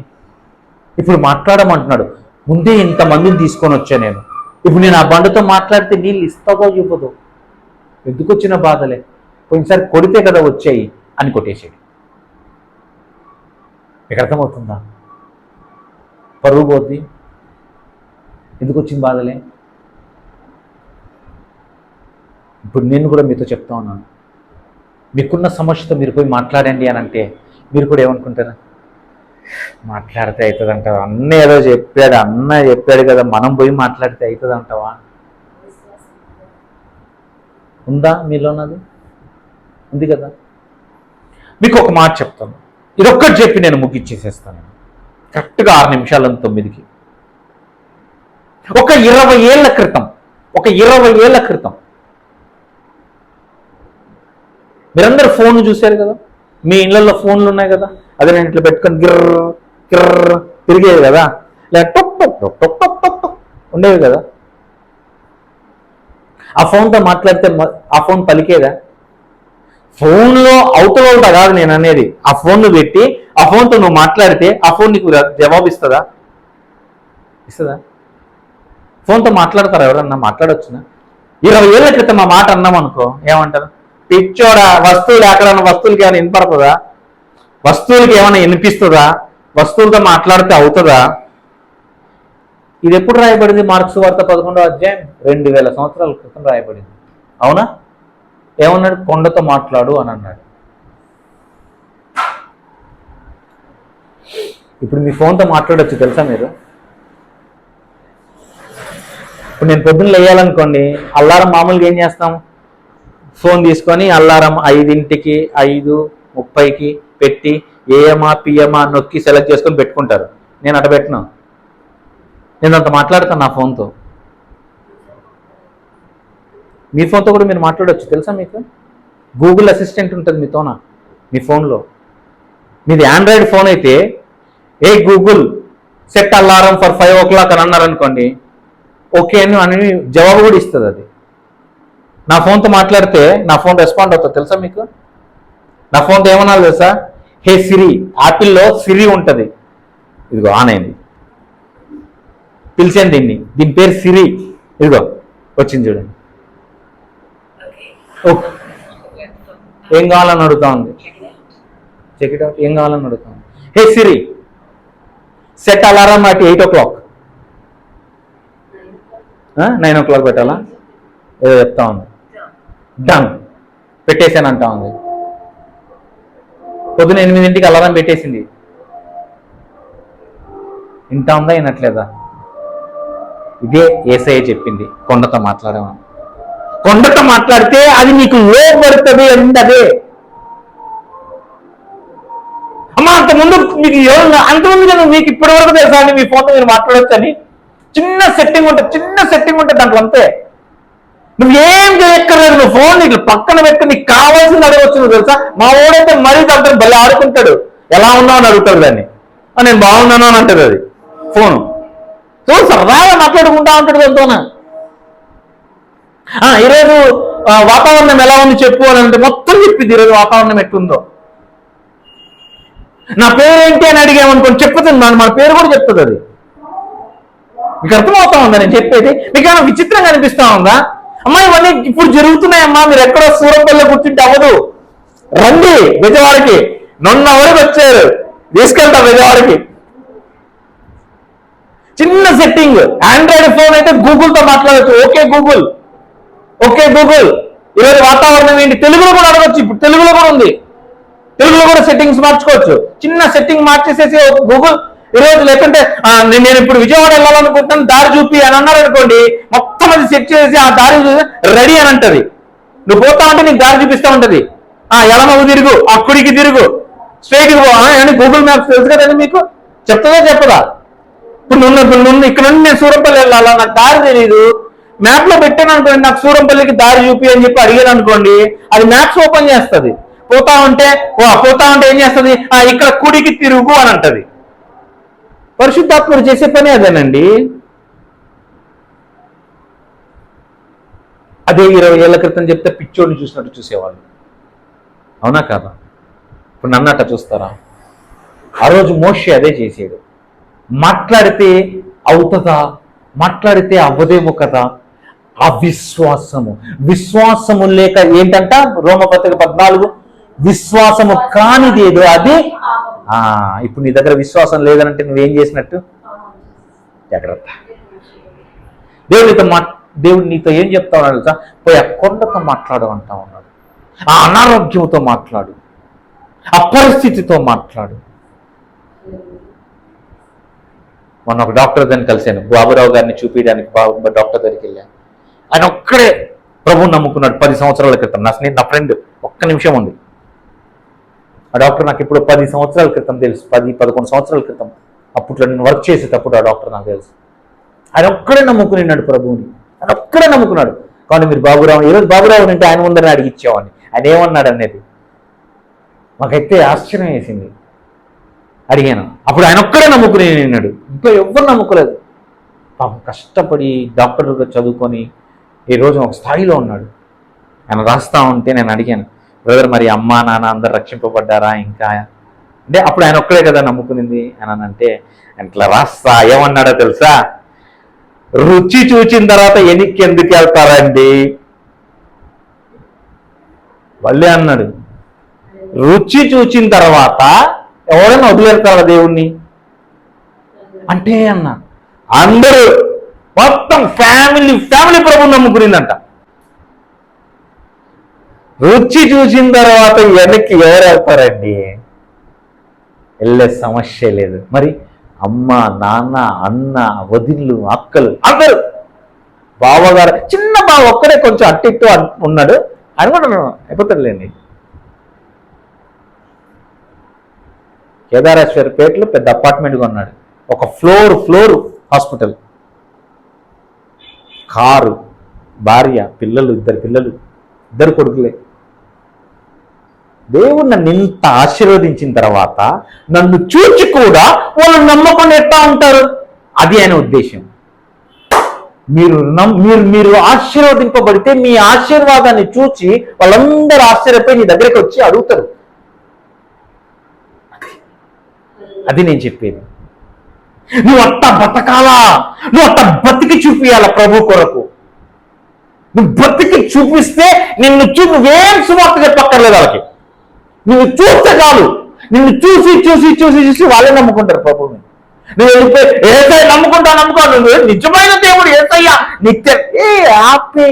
Speaker 1: ఇప్పుడు మాట్లాడమంటున్నాడు. ముందే ఇంతమందిని తీసుకొని వచ్చా నేను. ఇప్పుడు నేను ఆ బండతో మాట్లాడితే నీళ్ళు ఇస్తావో ఇవ్వదు. ఎందుకు వచ్చిన బాధలే, పోయినసారి కొడితే కదా వచ్చాయి అని కొట్టేసాడు. మీకు అర్థమవుతుందా? పరువు పోద్ది. ఎందుకు వచ్చిన బాధలే. ఇప్పుడు నేను కూడా మీతో చెప్తా ఉన్నాను, మీకున్న సమస్యతో మీరు పోయి మాట్లాడండి అని అంటే మీరు కూడా ఏమనుకుంటారా? మాట్లాడితే అవుతుంది అంటావా? అన్న ఏదో చెప్పాడు కదా, మనం పోయి మాట్లాడితే అవుతుంది అంటావా? ఉందా మీలోనది? ఉంది కదా. మీకు ఒక మాట చెప్తాను, ఇదొక్కటి చెప్పి నేను ముగిచ్చేసేస్తాను. కరెక్ట్గా 6 నిమిషాల 9కి. ఒక 20 ఏళ్ల క్రితం మీరందరూ ఫోన్లు చూశారు కదా. మీ ఇళ్లలో ఫోన్లు ఉన్నాయి కదా. అదే నేను ఇట్లా పెట్టుకొని గిర్ర తిరిగేది కదా, లేక టొక్ టొక్ టొక్ టొక్ టొక్ టొక్ టొక్ ఉండేవి కదా. ఆ ఫోన్తో మాట్లాడితే ఆ ఫోన్ పలికేదా? ఫోన్లో అవతల కాదు నేను అనేది. ఆ ఫోన్ను పెట్టి ఆ ఫోన్తో నువ్వు మాట్లాడితే ఆ ఫోన్ నీకు జవాబు ఇస్తుందా? ఫోన్తో మాట్లాడతారా? ఎవరన్నా మాట్లాడొచ్చునా? 20 ఏళ్ల క్రితం ఆ మాట అన్నాం అనుకో, ఏమంటారు? పిచ్చోడా, వస్తువులకి ఏమైనా వినపడుతుందా? వస్తువులకి ఏమైనా వినిపిస్తుందా? వస్తువులతో మాట్లాడితే అవుతుందా? ఇది ఎప్పుడు రాయబడింది? మార్క్స్ వార్త 11వ అధ్యాయం 2000 సంవత్సరాల క్రితం రాయబడింది. అవునా? ఏమన్నాడు? కొండతో మాట్లాడు అని అన్నాడు. ఇప్పుడు మీ ఫోన్తో మాట్లాడొచ్చు తెలుసా మీరు? ఇప్పుడు నేను పొద్దున్న లేయాలనుకోండి, అల్లారం మామూలుగా ఏం చేస్తాం? ఫోన్ తీసుకొని అల్లారం 5ంటికి 5:30కి పెట్టి ఏఎమా పిఎమా నొక్కి సెలెక్ట్ చేసుకొని పెట్టుకుంటారు. నేను అట పెట్టినా. నేను అంత మాట్లాడతాను నా ఫోన్తో. మీ ఫోన్తో కూడా మీరు మాట్లాడవచ్చు తెలుసా మీకు? గూగుల్ అసిస్టెంట్ ఉంటుంది మీతోన, మీ ఫోన్లో. మీది ఆండ్రాయిడ్ ఫోన్ అయితే hey Google set alarm for 5 o'clock అని అన్నారనుకోండి, ఓకే అని జవాబు కూడా ఇస్తుంది అది. నా ఫోన్తో మాట్లాడితే నా ఫోన్ రెస్పాండ్ అవుతుంది తెలుసా మీకు? నా ఫోన్తో ఏమన్నా తెలుసా? హే సిరి, యాపిల్లో సిరి ఉంటుంది, ఇదిగో ఆన్ అయింది, పిలిచాను దీని పేరు సిరి, ఇదిగో వచ్చింది చూడండి. ఏం కావాలని అడుగుతా ఉంది, చెక్ ఇట్ అవుట్. ఏం కావాలని అడుగుతా ఉంది. హే సిరి, set alarm at 8 o'clock. 9 o'clock పెట్టాలా? ఏదో చెప్తా ఉంది. డన్, పెట్టేశాను అంటా ఉంది. పొద్దున 8ంటికి అలారం పెట్టేసింది. వింటా ఉందా వినట్లేదా? ఇదే యేసయ్య చెప్పింది, కొండతో మాట్లాడమని. కొండతో మాట్లాడితే అది నీకు లోబడుతుంది అంది. అదే అమ్మా, అంతకుముందు మీకు అంతకుముందు మీకు ఇప్పటి వరకు తెలుసా అండి మీ ఫోన్తో మీరు మాట్లాడొచ్చని? చిన్న సెట్టింగ్ ఉంటుంది దాంట్లో అంతే. నువ్వేం చేయక్కర్లేదు, నువ్వు ఫోన్ ఇట్లా పక్కన పెట్టి నీకు కావాల్సింది అడగవచ్చు. నువ్వు తెలుసా, మా ఓడైతే మరీ దాంట్లో భలే ఆడుకుంటాడు. ఎలా ఉన్నావు అని అడుగుతాడు దాన్ని, నేను బాగున్నాను అని అంటది అది ఫోను. సో సరదాగా మాట్లాడుకుంటా ఉంటాడు దాంతోనా. ఈరోజు వాతావరణం ఎలా ఉంది చెప్పు అని అంటే మొత్తం చెప్పింది ఈరోజు వాతావరణం ఎట్లుందో. నా పేరేంటి అని అడిగామనుకోండి చెప్పుతుంది, మన పేరు కూడా చెప్తుంది అది. మీకు అర్థమవుతా ఉందా నేను చెప్పేది? మీకు ఏమైనా విచిత్రంగా అనిపిస్తా ఉందా? అమ్మా ఇవన్నీ ఇప్పుడు జరుగుతున్నాయమ్మా, మీరు ఎక్కడో సూరంపల్లిలో కూర్చుంటే అవ్వదు. రండి విజయవాడకి, నొన్న వరకు వచ్చారు, తీసుకెళ్తా విజయవాడకి. చిన్న సెట్టింగ్, ఆండ్రాయిడ్ ఫోన్ అయితే గూగుల్తో మాట్లాడచ్చు. ఓకే గూగుల్ ఈరోజు వాతావరణం ఏంటి, తెలుగులో కూడా అడగచ్చు. ఇప్పుడు తెలుగులో కూడా ఉంది, తెలుగులో కూడా సెట్టింగ్స్ మార్చుకోవచ్చు. చిన్న సెట్టింగ్ మార్చేసేసి గూగుల్ ఈరోజు, లేకుంటే నేను ఇప్పుడు విజయవాడ వెళ్ళాలనుకుంటున్నాను దారి చూపి అని అన్నారు అనుకోండి, మొత్తం అది సెట్ చేసి ఆ దారి రెడీ అని అంటది. నువ్వు పోతా ఉంటే నీకు దారి చూపిస్తా ఉంటది. ఎడమకు తిరుగు, అక్కడికి తిరుగు, స్ట్రైట్ పో అని గూగుల్ మ్యాప్స్ తెలుసు కదండి మీకు, చెప్తుందా చెప్పదా? ఇప్పుడు నువ్వు ఇక్కడ నుండి నేను సూరంపల్లి వెళ్ళాలా, నాకు దారి తెలియదు, మ్యాప్ లో పెట్టాను అనుకోండి, నాకు సూరంపల్లికి దారి చూపి అని చెప్పి అడిగాను అనుకోండి, అది మ్యాప్స్ ఓపెన్ చేస్తుంది. పోతా ఉంటే ఏం చేస్తుంది, ఇక్కడ కుడికి తిరుగు అని అంటది. పరిశుద్ధాత్ముడు చేసే పని అదేనండి. అదే 20 ఏళ్ల క్రితం చెప్తే పిచ్చోడిని చూసినట్టు చూసేవాళ్ళు, అవునా కాదా? ఇప్పుడు నన్నట్ట చూస్తారా? ఆ రోజు మోషే అదే చేసాడు. మాట్లాడితే అవుతుందా, మాట్లాడితే అవ్వదేమో కదా, ఆ విశ్వాసము లేక ఏంటంట, రోమపత్రిక 14, విశ్వాసము కానిదేదో అది. ఇప్పుడు నీ దగ్గర విశ్వాసం లేదనంటే నువ్వేం చేసినట్టు? జాగ్రత్త. దేవుడు నీతో ఏం చెప్తా ఉన్నాడు తెలుసా? పోయి ఆ కొండతో మాట్లాడు అంటా ఉన్నాడు. ఆ అనారోగ్యంతో మాట్లాడు, ఆ పరిస్థితితో మాట్లాడు. మొన్న ఒక డాక్టర్ దగ్గరికి కలిశాను, బాబురావు గారిని చూపించడానికి డాక్టర్ దగ్గరికి వెళ్ళాను. ఆయన ఒక్కడే ప్రభువుని నమ్ముకున్నాడు 10 సంవత్సరాల క్రితం. నా ఫ్రెండ్, ఒక్క నిమిషం ఉంది. ఆ డాక్టర్ నాకు ఇప్పుడు 10 సంవత్సరాల క్రితం తెలుసు, 10-11 సంవత్సరాల క్రితం. అప్పట్లో నేను వర్క్ చేసేటప్పుడు ఆ డాక్టర్ నాకు తెలుసు. ఆయన ఒక్కడే నమ్ముకున్నాడు ప్రభువుని, ఆయన ఒక్కడే నమ్ముకున్నాడు. కానీ మీరు బాబురావు, ఈరోజు బాబురావు అంటే ఆయన ముందరని అడిగిచ్చేవాడిని. ఆయన ఏమన్నాడు అనేది మాకైతే ఆశ్చర్యం వేసింది. అడిగాను, అప్పుడు ఆయన ఒక్కడే నమ్ముకుని నిన్నాడు, ఇంట్లో ఎవ్వరు నమ్ముకోలేదు. పాపం కష్టపడి డాక్టర్గా చదువుకొని ఈరోజు ఒక స్థాయిలో ఉన్నాడు. ఆయన రాస్తా ఉంటే నేను అడిగాను, బ్రదర్ మరి అమ్మా నాన్న అందరు రక్షింపబడ్డారా ఇంకా అంటే? అప్పుడు ఆయన ఒక్కడే కదా నమ్ముకునింది అని అంటే, ఇట్లా రాస్తా ఏమన్నాడో తెలుసా? రుచి చూచిన తర్వాత ఎనికి ఎందుకు వెళ్తారండి మళ్ళీ అన్నాడు. రుచి చూచిన తర్వాత ఎవరైనా వదిలేస్తారా దేవుణ్ణి అంటే అన్న? అందరూ మొత్తం ఫ్యామిలీ ప్రభువు నమ్ముకునిందంట. రుచి చూసిన తర్వాత వెనక్కి ఎవరు వెళ్తారండి? వెళ్ళే సమస్య లేదు. మరి అమ్మ నాన్న అన్న వదిళ్ళు అక్కలు అందరూ, బావగారు, చిన్న బావ ఒక్కడే కొంచెం అట్టిట్టు ఉన్నాడు, ఆయన కూడా అయిపోతాడులేండి. కేదారేశ్వరపేటలో పెద్ద అపార్ట్మెంట్ కొన్నాడు, ఒక ఫ్లోర్ హాస్పిటల్, కారు, భార్య, పిల్లలు, 2 పిల్లలు, 2 కొడుకులే. దేవుడు నన్ను ఇంత ఆశీర్వదించిన తర్వాత నన్ను చూచి కూడా వాళ్ళు నమ్మకుండా ఎట్లా ఉంటారు? అది ఆయన ఉద్దేశం. మీరు ఆశీర్వదింపబడితే మీ ఆశీర్వాదాన్ని చూచి వాళ్ళందరూ ఆశ్చర్యపోయి నీ దగ్గరికి వచ్చి అడుగుతారు. అది నేను చెప్పేది. నువ్వు అట్ట బతకాలా, నువ్వు అట్ట బతికి చూపియాలా ప్రభు కొరకు. నువ్వు బతికి చూపిస్తే నువ్వేం సువార్త చెప్పక్కర్లేదు వాళ్ళకి. నువ్వు చూస్తే చాలు, నిన్ను చూసి వాళ్ళే నమ్ముకుంటారు ప్రభువుని. నువ్వు వెళ్ళిపోయి ఏసై నమ్ముకుంటా నువ్వు నిజమైన దేవుడు ఏసయ్యా నిత్య ఆపే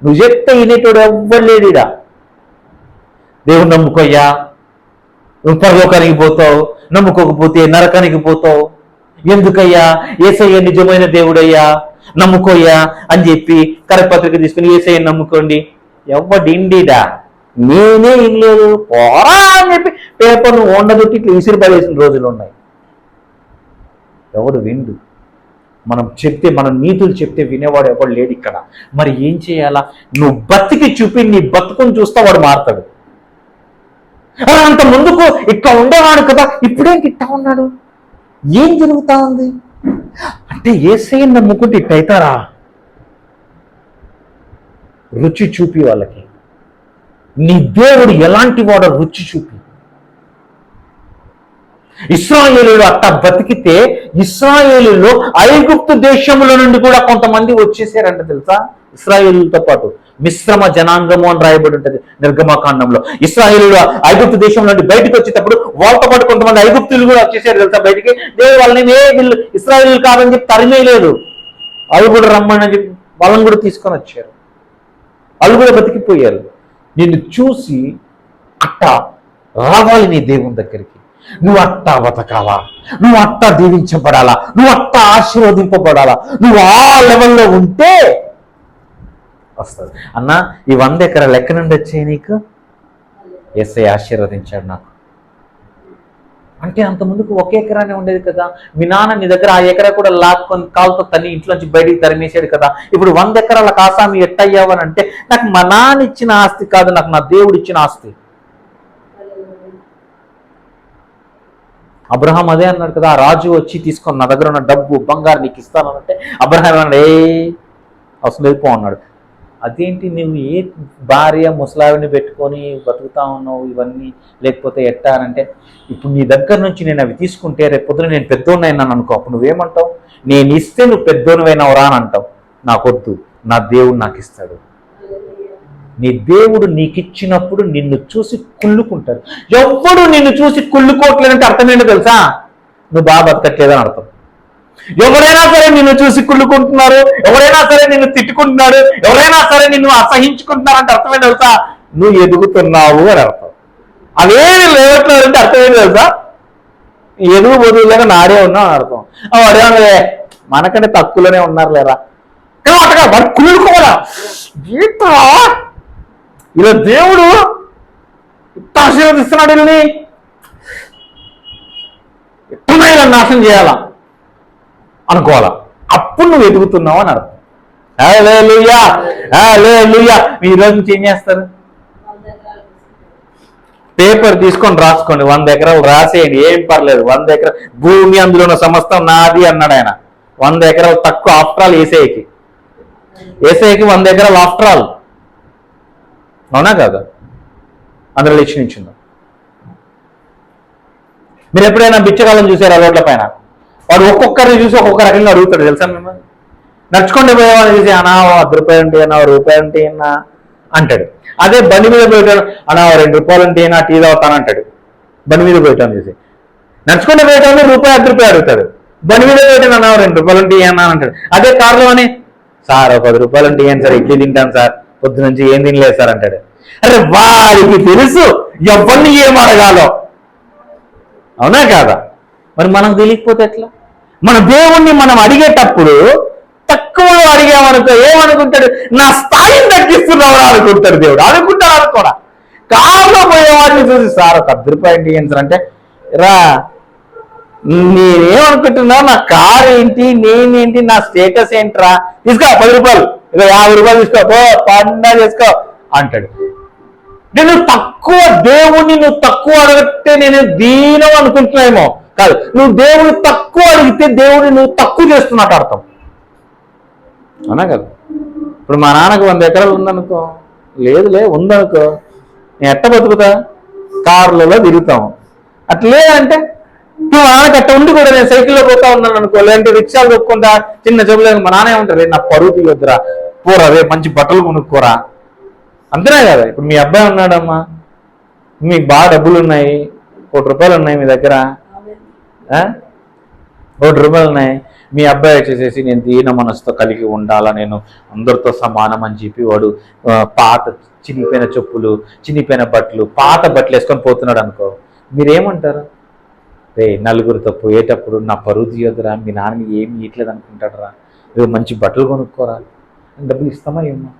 Speaker 1: నువ్వు చెప్తే వినేటోడు ఎవ్వలేడిడా. దేవుడు నమ్ముకోయ్యా, నువ్వు పరలోకానికి పోతావు, నమ్ముకోకపోతే నరకానికి పోతావు. ఎందుకయ్యా? ఏసయ్య నిజమైన దేవుడయ్యా, నమ్ముకోయ్యా అని చెప్పి కరపత్రిక తీసుకుని ఏసయ్య నమ్ముకోండి. ఎవ్వడిండిడా? నేనే ఇనలేదు పోరా అని చెప్పి పేపర్ను వండదొట్టి ఇట్లా విసిరి పడేసిన రోజులు ఉన్నాయి. ఎవడు విండు. మనం చెప్తే, మనం నీతులు చెప్తే వినేవాడు ఎవడు లేడు ఇక్కడ. మరి ఏం చేయాలా? నువ్వు బతికి చూపి, నీ బతుకుని చూస్తా వాడు మారుతాడు. అంత ముందుకు ఇట్లా ఉండేవాడు కదా, ఇప్పుడేంటి ఇట్టా ఉన్నాడు? ఏం జరుగుతా ఉంది అంటే యేసయ్యని నమ్ముకుంటే ఇట్టయితారా? రుచి చూపి వాళ్ళకి, నీ దేవుడు ఎలాంటి వాడో రుచి చూపి. ఇశ్రాయేలీయులు అట్టా బతికితే, ఇశ్రాయేలీయులు ఐగుప్తు దేశముల నుండి కూడా కొంతమంది వచ్చేసారంట తెలుసా? ఇశ్రాయేలీయులతో పాటు మిశ్రమ జనాంగము అని రాయబడి ఉంటుంది నిర్గమకాండంలో. ఇశ్రాయేలీయులు ఐగుప్తు దేశం నుండి బయటకు వచ్చేటప్పుడు వాళ్ళతో పాటు కొంతమంది ఐగుప్తులు కూడా వచ్చేసారు తెలుసా బయటికి. దేవుడు వాళ్ళని వీళ్ళు ఇశ్రాయేలీయులు కాదని చెప్పి తరిమేయలేదు, వాళ్ళు కూడా రమ్మని చెప్పి వాళ్ళని కూడా తీసుకొని వచ్చారు. వాళ్ళు కూడా బతికిపోయారు. నిన్ను చూసి అట్టా రావాలి నీ దేవుని దగ్గరికి. నువ్వు అట్టా బతకాలా, నువ్వు అట్టా దీవించబడాలా, నువ్వు అట్టా ఆశీర్వదింపబడాలా. నువ్వు ఆ లెవెల్లో ఉంటే వస్తుంది. అన్న ఈ 100 ఎకరాల లెక్క నుండి వచ్చాయి నీకు, యేసయ్య ఆశీర్వదించాడు నాకు అంటే. అంత ముందుకు 1 ఎకరానే ఉండేది కదా. మీ నాన్న నీ దగ్గర ఆ ఎకరా కూడా లాక్కొని కాలుతో తల్లి ఇంట్లోంచి బయటికి తరిమేశాడు కదా. ఇప్పుడు 100 ఎకరాల కాసామి ఎట్టయ్యావని అంటే, నాకు మా నాన్న ఇచ్చిన ఆస్తి కాదు, నాకు నా దేవుడు ఇచ్చిన ఆస్తి. అబ్రహాం అదే అన్నాడు కదా, ఆ రాజు వచ్చి తీసుకొని నా దగ్గర ఉన్న డబ్బు బంగారు నీకు ఇస్తానంటే అబ్రహాం అన్నాడు, అసలు వెళ్ళిపో అన్నాడు. అదేంటి నువ్వు ఏ భార్య ముసలావిని పెట్టుకొని బతుకుతా ఉన్నావు ఇవన్నీ, లేకపోతే ఎట్టా అంటే, ఇప్పుడు నీ దగ్గర నుంచి నేను అవి తీసుకుంటే రేపు పొద్దున నేను పెద్దోన్నైనాను అనుకో, అప్పుడు నువ్వేమంటావు? నేను ఇస్తే నువ్వు పెద్దోనివైనావురా అని అంటావు. నాకొద్దు, నా దేవుడు నాకు ఇస్తాడు. నీ దేవుడు నీకిచ్చినప్పుడు నిన్ను చూసి కుళ్ళుకుంటారు. ఎవ్వడు నిన్ను చూసి కుళ్ళుకోవట్లేదంటే అర్థం ఏంటో తెలుసా? నువ్వు బాగా బతకట్లేదని అర్థం. ఎవరైనా సరే నిన్ను చూసి కుళ్ళుకుంటున్నారు, ఎవరైనా సరే నిన్ను తిట్టుకుంటున్నాడు, ఎవరైనా సరే నిన్ను అసహించుకుంటున్నారంటే అర్థం ఏంటో తెలుసా? నువ్వు ఎదుగుతున్నావు అని అర్థం. అవేమి లేవట్లేదు అంటే అర్థం ఏంటో తెలుసా? ఎదుగు బదులుగా నాడే ఉన్నావు అని అర్థం. వాడే మనకంటే తక్కువలోనే ఉన్నారు లేరా, కానీ అట్టగా వాడు కుళ్ళుకోవాలా? ఇలా దేవుడు ఇంత ఆశీర్వదిస్తున్నాడు, వీళ్ళని ఎట్టున్నా ఇలా నాశనం చేయాలా అనుకోవాలా. అప్పుడు నువ్వు ఎదుగుతున్నావు అని అర్థం. హల్లెలూయా, హల్లెలూయా. మీరు ఈరోజు నుంచి ఏం చేస్తారు? పేపర్ తీసుకొని రాసుకోండి, 100 ఎకరాలు రాసేయండి, ఏం పర్లేదు. 100 ఎకరాలు భూమి అందులో ఉన్న సమస్తం నాది అన్నాడు ఆయన. 100 ఎకరాలు తక్కువ ఆఫ్టర్ ఆల్. ఏసైకి 100 ఎకరాలు ఆఫ్టర్ ఆల్, అవునా కాదా? అందులో లక్ష్యం ఇచ్చింది. మీరు ఎప్పుడైనా బిచ్చగాళ్ళం చూసారా రోడ్ల పైన? వాడు ఒక్కొక్కరిని చూసి ఒక్కొక్క రకంగా అడుగుతాడు తెలుసా? మిమ్మల్ని నడుచుకుంటే పోయేవాడిని చూసి అనా 10 రూపాయలు అంటే అన్నా, రూపాయలు అంటే అన్నా అంటాడు. అదే బండి మీద పోయేటాడు, అనా 2 రూపాయలు అంటే అయినా టీ తాగుతానంటాడు. బండి మీద పోయేటాను చూసి. నడుచుకుంటే పోయేటాన్ని రూపాయి 10 రూపాయలు అడుగుతాడు. బండి మీద పోయేటాను అన్నా 2 రూపాయలు అంటే అన్నా అంటాడు. అదే కారులో అని, సార్ 10 రూపాయలు అంటే ఏం సార్, ఇడ్లీ తింటాను సార్, పొద్దు నుంచి ఏం తినలేదు సార్ అంటాడు. అరే వాడికి తెలుసు ఎవరిని ఏం అడగాలో, అవునా కాదా? మరి మనం తెలియకపోతే ఎట్లా? మన దేవుణ్ణి మనం అడిగేటప్పుడు తక్కువ అడిగామనుకో ఏమనుకుంటాడు? నా స్థాయిని తగ్గిస్తున్నావు అనుకుంటాడు దేవుడు. అనుకుంటాడు అనుకోడా? కారులో పోయేవాడిని చూసి సార్ 10 రూపాయలు ఏంటి సార్ అంటే, రా నేనేమనుకుంటున్నా, నా కారు ఏంటి, నేనేంటి, నా స్టేటస్ ఏంట్రా, తీసుకో 10 రూపాయలు, ఇక 50 రూపాయలు తీసుకో, పండా చేసుకో అంటాడు. నేను తక్కువ, దేవుణ్ణి నువ్వు తక్కువ అడిగితే నేను దీనం అనుకుంటున్నాయేమో. కాదు, నువ్వు దేవుని తక్కువ అడిగితే దేవుడిని నువ్వు తక్కువ చేస్తున్నట్టు అర్థం, అవునా కదా? ఇప్పుడు మా నాన్నకు 100 ఎకరాలు ఉందనుకో, లేదులే ఉందనుకో, నేను ఎట్ట బతుకుతా? కార్లలో తిరుగుతాం. అట్లే అంటే నువ్వు నాన్నకి అట్ట ఉండి కూడా నేను సైకిల్లో పోతా ఉన్నాను అనుకో, లేదంటే రిక్షాలు కొట్టుకుంటా చిన్న జబ్బులేదు, మా నాన్న ఏమంటారు, నా పరువు తీయొద్దురా, పోరా రే మంచి బట్టలు కొనుక్కోరా, అంతేనా కదా? ఇప్పుడు మీ అబ్బాయి ఉన్నాడమ్మా, మీకు బాగా డబ్బులు ఉన్నాయి, 1 రూపాయలు ఉన్నాయి మీ దగ్గర, 1 రూపాయలు ఉన్నాయి, మీ అబ్బాయి వచ్చేసేసి నేను దీన మనసుతో కలిగి ఉండాలా, నేను అందరితో సమానం అని చెప్పి వాడు పాత చినిగిపోయిన చెప్పులు, చినిగిపోయిన బట్టలు, పాత బట్టలు వేసుకొని పోతున్నాడు అనుకో, మీరేమంటారు? రే నలుగురితో పోయేటప్పుడు నా పరువు తీయొద్దురా, మీ నాన్న ఏమి ఇయట్లేదు అనుకుంటాడరా, రేపు మంచి బట్టలు కొనుక్కోరా, డబ్బులు ఇస్తామా ఏమో,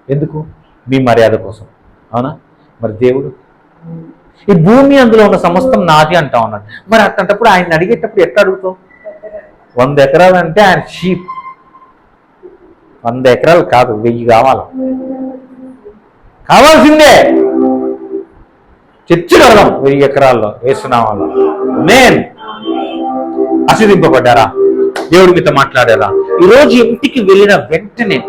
Speaker 1: ఎందుకు? మీ మర్యాద కోసం, అవునా? మరి దేవుడు ఈ భూమి అందులో ఉన్న సమస్తం నాది అంటా ఉన్నాడు. మరి అట్లాంటప్పుడు ఆయన అడిగేటప్పుడు ఎట్లా అడుగుతావు? 100 ఎకరాలు అంటే ఆయన షీప్. 100 ఎకరాలు కాదు, 1000 కావాల్సిందే. చర్చి కడదాం 1000 ఎకరాల్లో వేస్తున్నామల్లో. మెయిన్ ఆశీర్వదింపబడ్డారా? దేవుడి మీతో మాట్లాడారా? ఈరోజు ఇంటికి వెళ్ళిన వెంటనే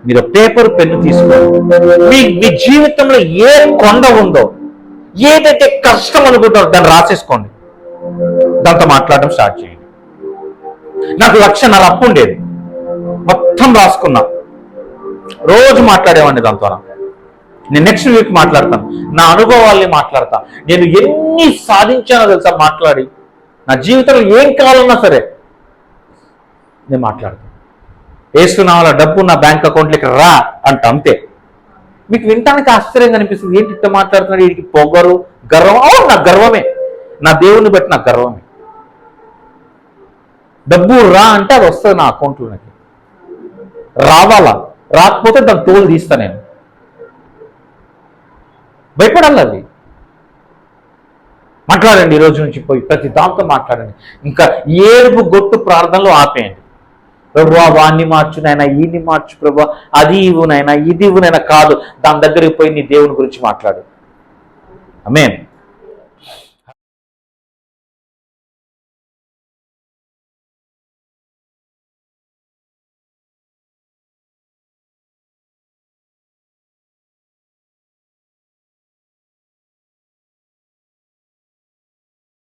Speaker 1: మీరు పేపర్ పెన్ను తీసుకోండి. మీ జీవితంలో ఏ కొండ ఉందో, ఏదైతే కష్టం అనుకుంటారో దాన్ని రాసేసుకోండి. దాంతో మాట్లాడడం స్టార్ట్ చేయండి. నాకు 1,00,000 అప్పు ఉండేది, మొత్తం రాసుకున్నా, రోజు మాట్లాడేవాడిని దాంతో. నేను నెక్స్ట్ వీక్ మాట్లాడతాను, నా అనుభవాల్ని మాట్లాడతా. నేను ఎన్ని సాధించానో తెలుసా మాట్లాడి. నా జీవితంలో ఏం కావాలన్నా సరే నేను మాట్లాడతాను. వేసుకున్న డబ్బు నా బ్యాంక్ అకౌంట్లోకి రా అంట, అంతే. మీకు వినటానికి ఆశ్చర్యంగా అనిపిస్తుంది, ఏంటి ఇట్లా మాట్లాడుతున్నాడు, వీడికి పొగరు గర్వం. అవును, నా గర్వమే, నా దేవుని బట్టి నాకు గర్వమే. డబ్బు రా అంటే అది వస్తుంది నా అకౌంట్లోకి. రావాలా, రాకపోతే దాన్ని తోలు తీస్తా నేను. భయపడాలి. అది మాట్లాడండి, ఈ రోజు నుంచి పోయి ప్రతి దాంతో మాట్లాడండి. ఇంకా ఏడుపు గొట్టు ప్రార్థనలో ఆపేయండి. ప్రభువా వాణ్ణి మార్చు నాయనా, ఈయన్ని మార్చు ప్రభువా, అది ఇవ్వునైనా ఇది ఇవ్వునైనా కాదు. దాని దగ్గరికి పోయి నీ దేవుని గురించి మాట్లాడు. ఆమేన్.